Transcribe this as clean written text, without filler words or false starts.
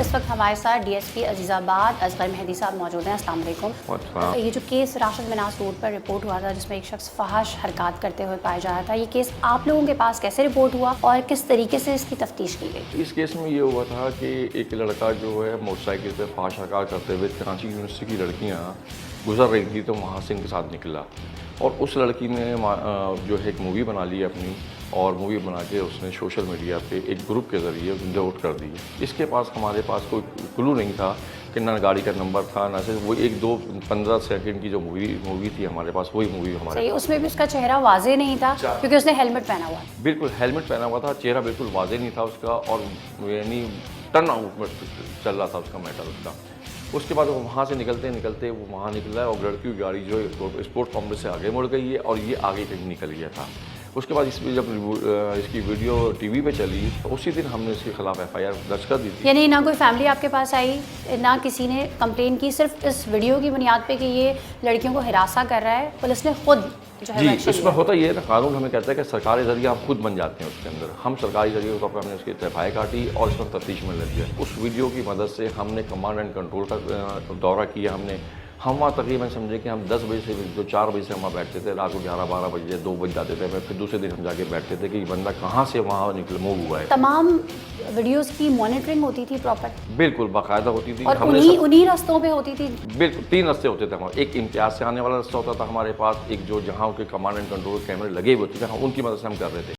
इस वक्त हमारे साथ डीएसपी अजीज़ाबाद असगर मेहदी साहब मौजूद हैं। अस्सलाम वालेकुम। ये जो केस राशिद मिनास रोड पर रिपोर्ट हुआ था जिसमें एक शख्स फहाश हरकत करते हुए पाया जा रहा था, ये केस आप लोगों के पास कैसे रिपोर्ट हुआ और किस तरीके से इसकी तफ्तीश की गई? इस केस में ये हुआ था कि एक लड़का जो है मोटरसाइकिल पे फहाश हरकत करते हुए कराची यूनिवर्सिटी की लड़कियाँ गुजर रही थी तो वहाँ से इनके साथ निकला और उस लड़की ने जो है एक मूवी बना ली अपनी और मूवी बना के उसने सोशल मीडिया पे एक ग्रुप के ज़रिए अपलोड कर दी। इसके पास हमारे पास कोई क्लू नहीं था कि ना गाड़ी का नंबर था ना से वो 1-2-15 सेकंड की जो मूवी थी हमारे पास वही मूवी हमारे सही, पास। उसमें भी उसका चेहरा वाजे नहीं था क्योंकि उसने हेलमेट पहना हुआ था। बिल्कुल हेलमेट पहना हुआ था, चेहरा बिल्कुल वाजे नहीं था उसका और यानी टर्न आउट में चल रहा था उसका मैटर उसका। उसके बाद वहाँ से निकलते निकलते वो वहाँ निकला है और लड़की की गाड़ी जो है स्पोर्ट कॉम्प्लेक्स से आगे मुड़ गई है और ये आगे कहीं निकल गया था। उसके बाद इसमें जब इसकी वीडियो टीवी पे चली तो उसी दिन हमने इसके खिलाफ एफआईआर दर्ज कर दी थी। यानी ना कोई फैमिली आपके पास आई, ना किसी ने कंप्लेन की, सिर्फ इस वीडियो की बुनियाद पे कि ये लड़कियों को हिरासा कर रहा है, पुलिस ने खुद जो है जी इसमें होता ये है ना, कानून हमें कहता है कि सरकारी जरिए हम खुद बन जाते हैं उसके अंदर। हम सरकारी जरिए के तौर पर हमने उसकी तहफाई काटी और इसमें तफ्तीश में लग गया। उस वीडियो की मदद से हमने कमांड एंड कंट्रोल का दौरा किया। हम वहाँ तकरीबन समझे कि हम 10 बजे से जो 4 बजे से हम वहाँ बैठते थे, रात को 11-12 बजे 2 बज जाते थे। फिर दूसरे दिन हम जाके बैठते थे कि ये बंदा कहाँ से वहाँ मूव हुआ है। तमाम वीडियोस की मॉनिटरिंग होती थी प्रॉपर? बिल्कुल बाकायदा होती थी और उन्हीं रास्तों पे होती थी? बिल्कुल 3 रास्ते होते थे हमारे। एक इम्तियाज से आने वाला रास्ता होता था हमारे पास, एक जो जहाँ के कमांड एंड कंट्रोल कैमरे लगे हुए होते थे उनकी मदद से हम कर रहे थे।